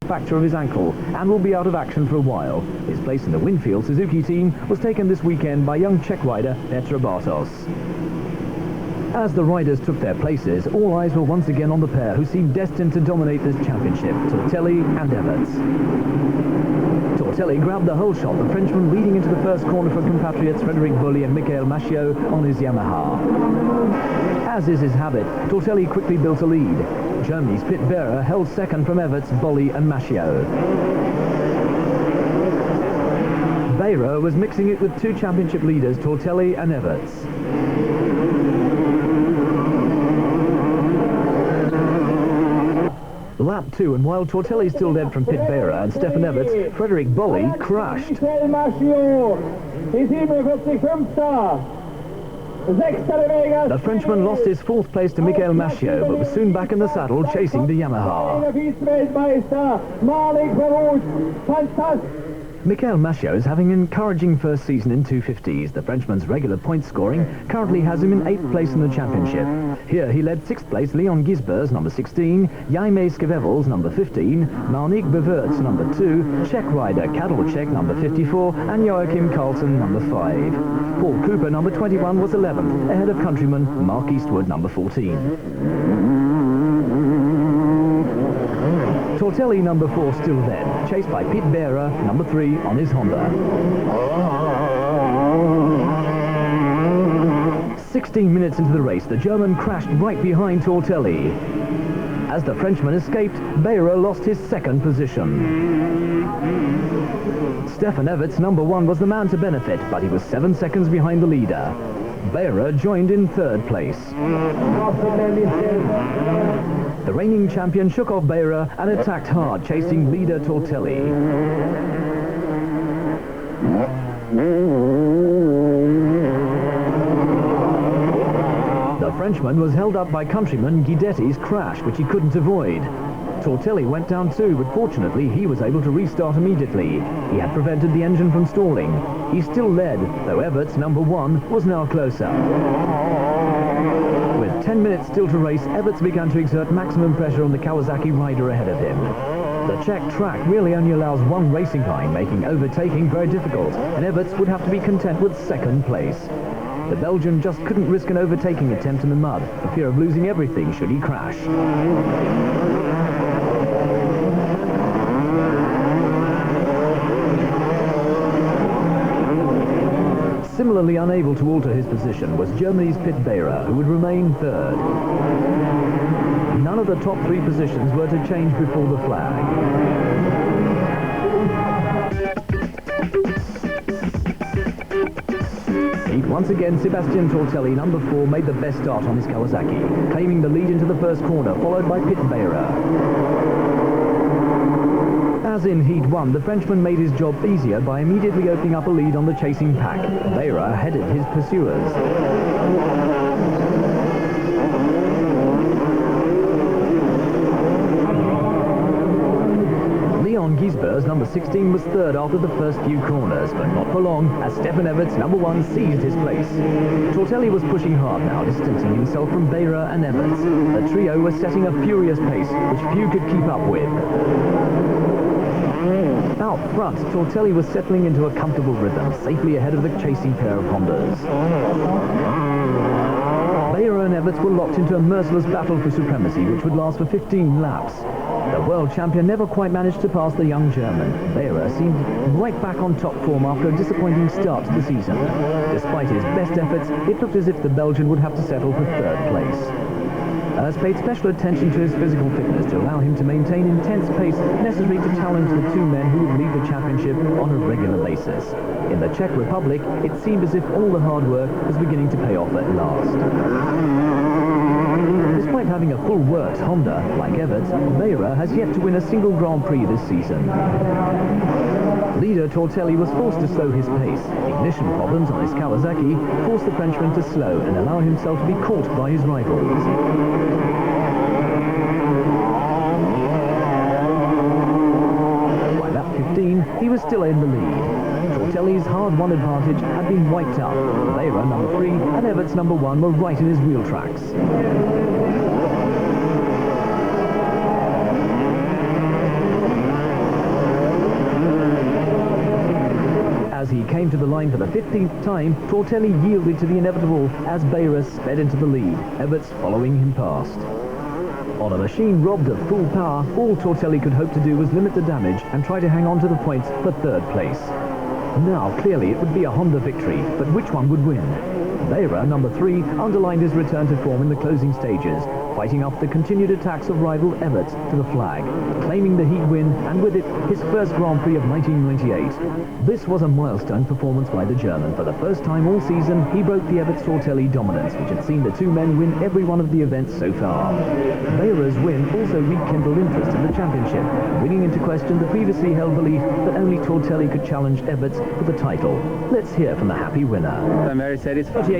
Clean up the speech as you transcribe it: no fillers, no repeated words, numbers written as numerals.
fracture of his ankle and will be out of action for a while. His place in the Winfield Suzuki team was taken this weekend by young Czech rider Petr Bartos. As the riders took their places, all eyes were once again on the pair who seemed destined to dominate this championship, Tortelli and Everts. Tortelli grabbed the whole shot, the Frenchman leading into the first corner for compatriots Frédéric Bolley and Michael Machiot on his Yamaha. As is his habit, Tortelli quickly built a lead. Germany's Pit Vera held second from Everts, Bolley and Machiot. Beira was mixing it with two championship leaders, Tortelli and Everts. Lap 2, and while Tortelli still led from Pit Beira and Stefan Everts, Frédéric Bolley crashed. The Frenchman lost his fourth place to Michael Machiot, but was soon back in the saddle chasing the Yamaha. Michael Machiot is having an encouraging first season in 250s. The Frenchman's regular point scoring currently has him in 8th place in the championship. Here he led 6th place Leon Gisbers, number 16, Jaime Skevevels, number 15, Marnik Beverts, number 2, Czech rider Kadlček, number 54, and Joachim Carlsen, number 5. Paul Cooper, number 21, was 11th, ahead of countryman Mark Eastwood, number 14. Tortelli, number 4, still led, chased by Pit Beira, number 3, on his Honda. 16 minutes into the race, the German crashed right behind Tortelli. As the Frenchman escaped, Beira lost his second position. Stefan Everts, number 1, was the man to benefit, but he was 7 seconds behind the leader. Beira joined in 3rd place. The reigning champion shook off Beira and attacked hard, chasing leader Tortelli. The Frenchman was held up by countryman Guidetti's crash, which he couldn't avoid. Tortelli went down too, but fortunately he was able to restart immediately. He had prevented the engine from stalling. He still led, though Everts, number 1, was now closer. With 10 minutes still to race, Everts began to exert maximum pressure on the Kawasaki rider ahead of him. The Czech track really only allows one racing line, making overtaking very difficult, and Everts would have to be content with 2nd place. The Belgian just couldn't risk an overtaking attempt in the mud, for fear of losing everything should he crash. Similarly unable to alter his position was Germany's Pit Beira, who would remain 3rd. None of the top 3 positions were to change before the flag. Once again, Sebastian Tortelli, number 4, made the best start on his Kawasaki, claiming the lead into the first corner, followed by Pit Beira. As in Heat 1, the Frenchman made his job easier by immediately opening up a lead on the chasing pack. Beira headed his pursuers. Leon Gisbers, number 16, was 3rd after the first few corners, but not for long, as Stefan Everts, number 1, seized his place. Tortelli was pushing hard now, distancing himself from Beira and Everts. The trio was setting a furious pace, which few could keep up with. Out front, Tortelli was settling into a comfortable rhythm, safely ahead of the chasing pair of Hondas. Beira and Everts were locked into a merciless battle for supremacy, which would last for 15 laps. The world champion never quite managed to pass the young German. Beira seemed right back on top form after a disappointing start to the season. Despite his best efforts, it looked as if the Belgian would have to settle for 3rd place. Has paid special attention to his physical fitness to allow him to maintain intense pace necessary to challenge the 2 men who would lead the championship on a regular basis. In the Czech Republic, it seemed as if all the hard work was beginning to pay off at last. Despite having a full-worked Honda, like Everts, Beira has yet to win a single Grand Prix this season. Leader Tortelli was forced to slow his pace. Ignition problems on his Kawasaki forced the Frenchman to slow and allow himself to be caught by his rivals. By lap 15, he was still in the lead. Tortelli's hard-won advantage had been wiped out. Beira, number 3, and Everts, number 1, were right in his wheel tracks. As he came to the line for the 15th time, Tortelli yielded to the inevitable as Beira sped into the lead, Everts following him past. On a machine robbed of full power, all Tortelli could hope to do was limit the damage and try to hang on to the points for third place. Now, clearly, it would be a Honda victory, but which one would win? Beira, number 3, underlined his return to form in the closing stages, fighting off the continued attacks of rival Everts to the flag, claiming the heat win and with it his first Grand Prix of 1998. This was a milestone performance by the German. For the first time all season, he broke the Everts-Tortelli dominance, which had seen the two men win every one of the events so far. Beira's win also rekindled interest in the championship, bringing into question the previously held belief that only Tortelli could challenge Everts for the title. Let's hear from the happy winner. I'm very satisfied.